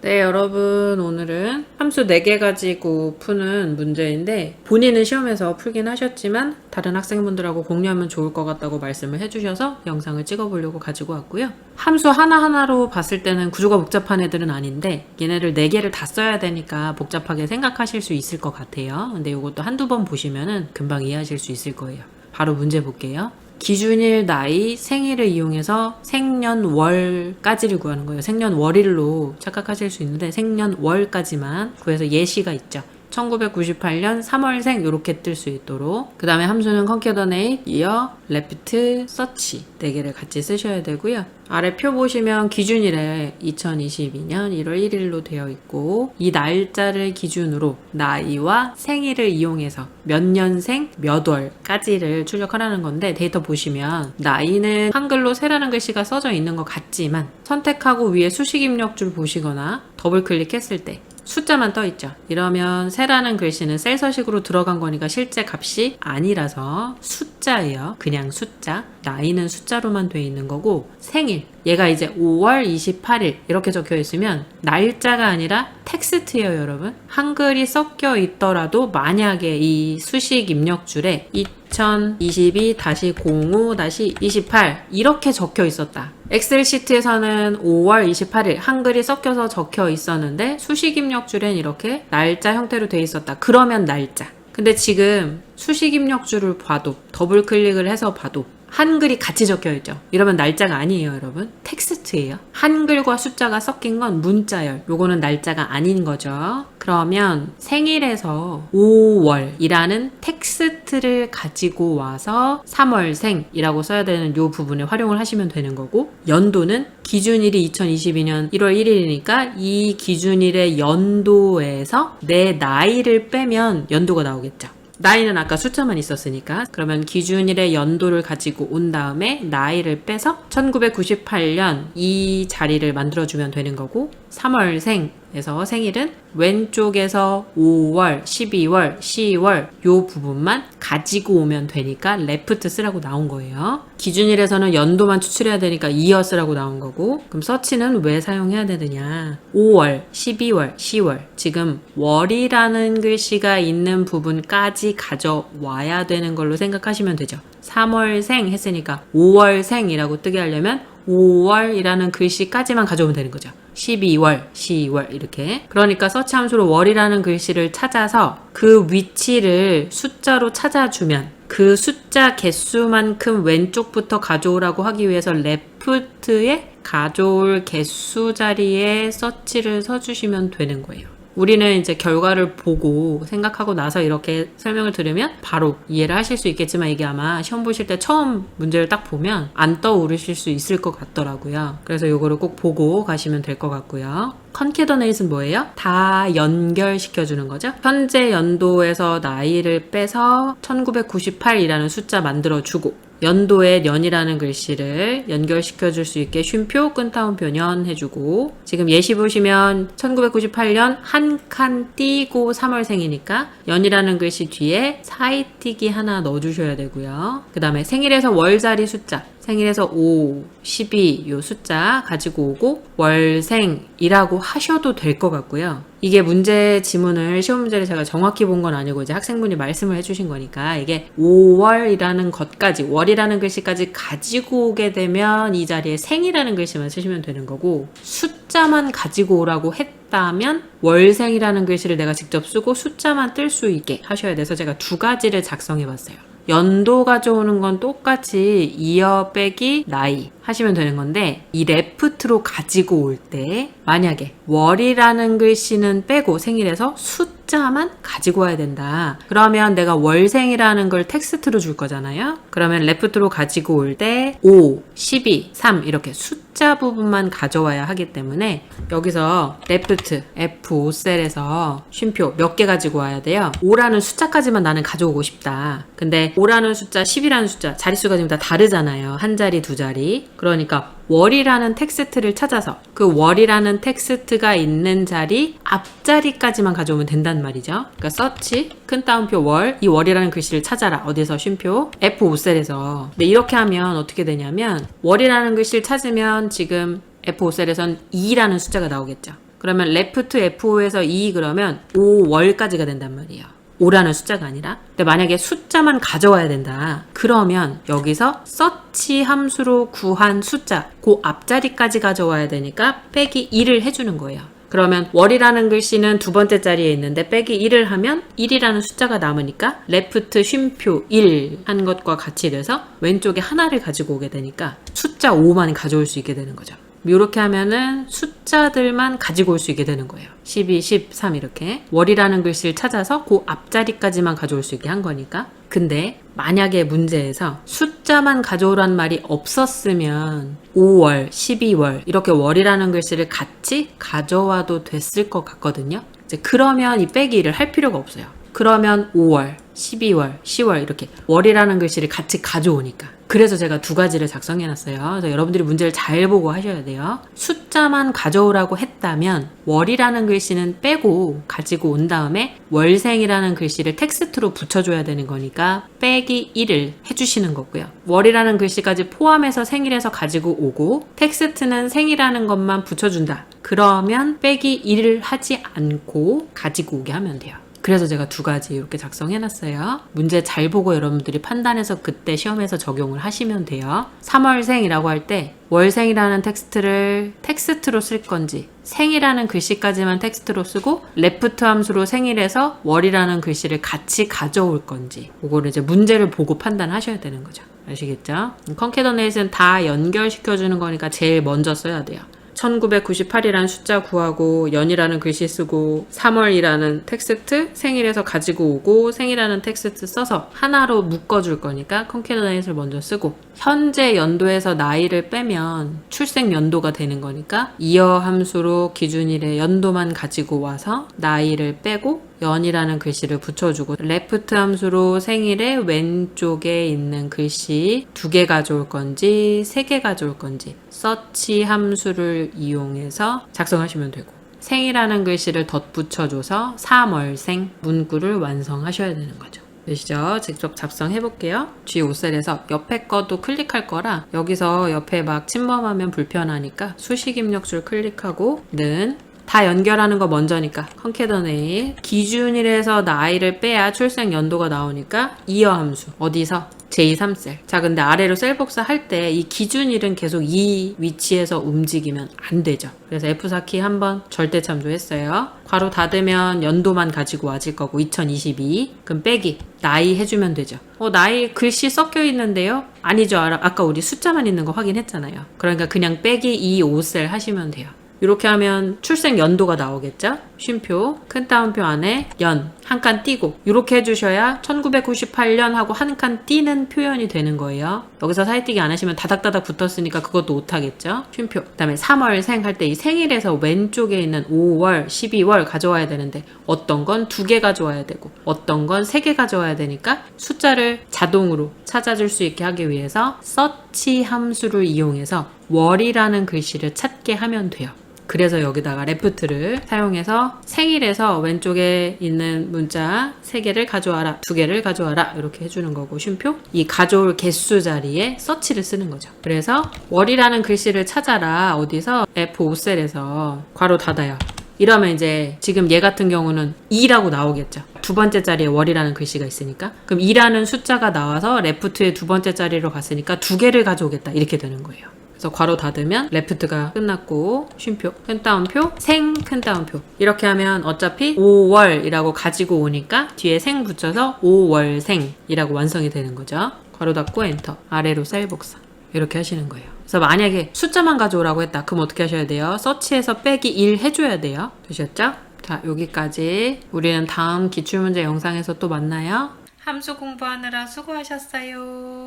네, 여러분, 오늘은 함수 4개 가지고 푸는 문제인데 본인은 시험에서 풀긴 하셨지만 다른 학생분들하고 공유하면 좋을 것 같다고 말씀을 해주셔서 영상을 찍어보려고 가지고 왔고요. 함수 하나하나로 봤을 때는 구조가 복잡한 애들은 아닌데 얘네를 4개를 다 써야 되니까 복잡하게 생각하실 수 있을 것 같아요. 근데 이것도 한두 번 보시면은 금방 이해하실 수 있을 거예요. 바로 문제 볼게요. 기준일, 나이, 생일을 이용해서 생년월까지를 구하는 거예요. 생년월일로 착각하실 수 있는데 생년월까지만 구해서 예시가 있죠. 1998년 3월생 이렇게 뜰 수 있도록. 그 다음에 함수는 concatenate, year, left, search 4개를 같이 쓰셔야 되고요. 아래 표 보시면 기준일에 2022년 1월 1일로 되어 있고 이 날짜를 기준으로 나이와 생일을 이용해서 몇 년생 몇 월까지를 출력하라는 건데 데이터 보시면 나이는 한글로 세라는 글씨가 써져 있는 것 같지만 선택하고 위에 수식 입력줄 보시거나 더블 클릭했을 때 숫자만 떠 있죠. 이러면 세라는 글씨는 셀 서식으로 들어간 거니까 실제 값이 아니라서 숫자예요. 그냥 숫자. 나이는 숫자로만 돼 있는 거고 생일. 얘가 이제 5월 28일 이렇게 적혀 있으면 날짜가 아니라 텍스트예요, 여러분. 한글이 섞여 있더라도 만약에 이 수식 입력줄에 2022-05-28 이렇게 적혀 있었다. 엑셀 시트에서는 5월 28일 한글이 섞여서 적혀 있었는데 수식 입력줄엔 이렇게 날짜 형태로 돼 있었다. 그러면 날짜. 근데 지금 수식 입력줄을 봐도 더블 클릭을 해서 봐도 한글이 같이 적혀 있죠. 이러면 날짜가 아니에요, 여러분. 텍스트예요. 한글과 숫자가 섞인 건 문자열. 요거는 날짜가 아닌 거죠. 그러면 생일에서 5월이라는 텍스트를 가지고 와서 3월생이라고 써야 되는 요 부분에 활용을 하시면 되는 거고, 연도는 기준일이 2022년 1월 1일이니까 이 기준일의 연도에서 내 나이를 빼면 연도가 나오겠죠. 나이는 아까 숫자만 있었으니까 그러면 기준일의 연도를 가지고 온 다음에 나이를 빼서 1998년 이 자리를 만들어주면 되는 거고 3월생에서 생일은 왼쪽에서 5월, 12월, 10월 요 부분만 가지고 오면 되니까 left 쓰라고 나온 거예요. 기준일에서는 연도만 추출해야 되니까 year 쓰라고 나온 거고 그럼 서치는 왜 사용해야 되느냐 5월, 12월, 10월 지금 월이라는 글씨가 있는 부분까지 가져와야 되는 걸로 생각하시면 되죠. 3월생 했으니까 5월생이라고 뜨게 하려면 5월이라는 글씨까지만 가져오면 되는 거죠. 12월, 10월 이렇게. 그러니까 서치 함수로 월이라는 글씨를 찾아서 그 위치를 숫자로 찾아주면 그 숫자 개수만큼 왼쪽부터 가져오라고 하기 위해서 left에 가져올 개수 자리에 서치를 써주시면 되는 거예요. 우리는 이제 결과를 보고 생각하고 나서 이렇게 설명을 들으면 바로 이해를 하실 수 있겠지만 이게 아마 시험 보실 때 처음 문제를 딱 보면 안 떠오르실 수 있을 것 같더라고요. 그래서 이거를 꼭 보고 가시면 될 것 같고요. concatenate는 뭐예요? 다 연결시켜주는 거죠. 현재 연도에서 나이를 빼서 1998이라는 숫자 만들어주고 연도에 년이라는 글씨를 연결시켜 줄 수 있게 쉼표, 끈따옴표 년 해주고 지금 예시 보시면 1998년 한 칸 띄고 3월생이니까 연이라는 글씨 뒤에 사이띄기 하나 넣어주셔야 되고요. 그 다음에 생일에서 월자리 숫자 생일에서 5, 12 요 숫자 가지고 오고 월생이라고 하셔도 될 것 같고요. 이게 문제 지문을 시험 문제를 제가 정확히 본 건 아니고 이제 학생분이 말씀을 해주신 거니까 이게 5월이라는 것까지 월이라는 글씨까지 가지고 오게 되면 이 자리에 생이라는 글씨만 쓰시면 되는 거고 숫자만 가지고 오라고 했다면 월생이라는 글씨를 내가 직접 쓰고 숫자만 뜰 수 있게 하셔야 돼서 제가 두 가지를 작성해 봤어요. 연도 가져오는 건 똑같이 year 빼기 나이 하시면 되는 건데 이 left로 가지고 올 때 만약에 월이라는 글씨는 빼고 생일에서 숫자만 가지고 와야 된다. 그러면 내가 월생이라는 걸 텍스트로 줄 거잖아요. 그러면 left로 가지고 올 때 5, 12, 3 이렇게 숫자 부분만 가져와야 하기 때문에 여기서 left F5셀에서 쉼표 몇 개 가지고 와야 돼요. 5라는 숫자까지만 나는 가져오고 싶다. 근데 5라는 숫자, 10이라는 숫자 자릿수가 지금 다 다르잖아요. 한 자리, 두 자리. 그러니까 월이라는 텍스트를 찾아서 그 월이라는 텍스트가 있는 자리 앞자리까지만 가져오면 된단 말이죠. 그러니까 search 큰 따옴표 월, 이 월이라는 글씨를 찾아라. 어디서 쉼표 F5셀에서. 근데 이렇게 하면 어떻게 되냐면 월이라는 글씨를 찾으면 지금 F5셀에선 2라는 숫자가 나오겠죠. 그러면 left F5에서 2 그러면 5월까지가 된단 말이에요. 5라는 숫자가 아니라. 근데 만약에 숫자만 가져와야 된다. 그러면 여기서 search 함수로 구한 숫자, 그 앞자리까지 가져와야 되니까 빼기 1을 해주는 거예요. 그러면 월이라는 글씨는 두 번째 자리에 있는데 빼기 1을 하면 1이라는 숫자가 남으니까 left 쉼표 1 한 것과 같이 돼서 왼쪽에 하나를 가지고 오게 되니까 숫자 5만 가져올 수 있게 되는 거죠. 이렇게 하면은 숫자들만 가지고 올 수 있게 되는 거예요. 12, 13 이렇게 월이라는 글씨를 찾아서 그 앞자리까지만 가져올 수 있게 한 거니까. 근데 만약에 문제에서 숫자만 가져오란 말이 없었으면 5월, 12월 이렇게 월이라는 글씨를 같이 가져와도 됐을 것 같거든요. 이제 그러면 이 빼기를 할 필요가 없어요. 그러면 5월, 12월, 10월 이렇게 월이라는 글씨를 같이 가져오니까. 그래서 제가 두 가지를 작성해놨어요. 그래서 여러분들이 문제를 잘 보고 하셔야 돼요. 숫자만 가져오라고 했다면 월이라는 글씨는 빼고 가지고 온 다음에 월생이라는 글씨를 텍스트로 붙여줘야 되는 거니까 빼기 1을 해주시는 거고요. 월이라는 글씨까지 포함해서 생일에서 가지고 오고 텍스트는 생이라는 것만 붙여준다. 그러면 빼기 1을 하지 않고 가지고 오게 하면 돼요. 그래서 제가 두 가지 이렇게 작성해놨어요. 문제 잘 보고 여러분들이 판단해서 그때 시험에서 적용을 하시면 돼요. 3월생이라고 할 때 월생이라는 텍스트를 텍스트로 쓸 건지 생이라는 글씨까지만 텍스트로 쓰고 left 함수로 생일에서 월이라는 글씨를 같이 가져올 건지 그거를 이제 문제를 보고 판단하셔야 되는 거죠. 아시겠죠? 컨캐더네이트는 다 연결시켜주는 거니까 제일 먼저 써야 돼요. 1998이라는 숫자 구하고 연이라는 글씨 쓰고 3월이라는 텍스트 생일에서 가지고 오고 생이라는 텍스트 써서 하나로 묶어줄 거니까 컨캐더네이트를 먼저 쓰고 현재 연도에서 나이를 빼면 출생 연도가 되는 거니까 이어 함수로 기준일의 연도만 가지고 와서 나이를 빼고 연이라는 글씨를 붙여주고 left 함수로 생일의 왼쪽에 있는 글씨 2개 가져올 건지 3개 가져올 건지 search 함수를 이용해서 작성하시면 되고 생이라는 글씨를 덧붙여줘서 3월생 문구를 완성하셔야 되는 거죠. 되시죠? 직접 작성해 볼게요. G5셀에서 옆에 것도 클릭할 거라 여기서 옆에 막 침범하면 불편하니까 수식 입력줄 클릭하고 는 다 연결하는 거 먼저니까 컨캐더네이트 기준일에서 나이를 빼야 출생 연도가 나오니까 이어 함수 어디서? j3셀. 자 근데 아래로 셀 복사할 때 이 기준일은 계속 이 위치에서 움직이면 안 되죠. 그래서 F4키 한번 절대 참조했어요. 괄호 닫으면 연도만 가지고 와질 거고 2022 그럼 빼기 나이 해주면 되죠. 나이 글씨 섞여 있는데요? 아니죠. 아까 우리 숫자만 있는 거 확인했잖아요. 그러니까 그냥 빼기 이 5셀 하시면 돼요. 이렇게 하면 출생 연도가 나오겠죠? 쉼표, 큰 따옴표 안에 연, 한 칸 띄고 이렇게 해주셔야 1998년 하고 한 칸 띄는 표현이 되는 거예요. 여기서 사이띄기 안 하시면 다닥다닥 붙었으니까 그것도 못하겠죠? 쉼표. 그 다음에 3월생 할 때 이 생일에서 왼쪽에 있는 5월, 12월 가져와야 되는데 어떤 건 2개 가져와야 되고 어떤 건 3개 가져와야 되니까 숫자를 자동으로 찾아줄 수 있게 하기 위해서 search 함수를 이용해서 월이라는 글씨를 찾게 하면 돼요. 그래서 여기다가 left를 사용해서 생일에서 왼쪽에 있는 문자 3개를 가져와라, 2개를 가져와라 이렇게 해주는 거고 쉼표 이 가져올 개수 자리에 search를 쓰는 거죠. 그래서 월이라는 글씨를 찾아라 어디서 F5셀에서 괄호 닫아요. 이러면 이제 지금 얘 같은 경우는 2라고 나오겠죠. 두 번째 자리에 월이라는 글씨가 있으니까 그럼 2라는 숫자가 나와서 left의 두 번째 자리로 갔으니까 2개를 가져오겠다 이렇게 되는 거예요. 그래서 괄호 닫으면 left가 끝났고 쉼표 큰 따옴표 생 큰 따옴표 이렇게 하면 어차피 5월이라고 가지고 오니까 뒤에 생 붙여서 5월생이라고 완성이 되는 거죠. 괄호 닫고 엔터 아래로 셀 복사 이렇게 하시는 거예요. 그래서 만약에 숫자만 가져오라고 했다. 그럼 어떻게 하셔야 돼요? 서치에서 빼기 1 해줘야 돼요. 되셨죠? 자 여기까지 우리는 다음 기출문제 영상에서 또 만나요. 함수 공부하느라 수고하셨어요.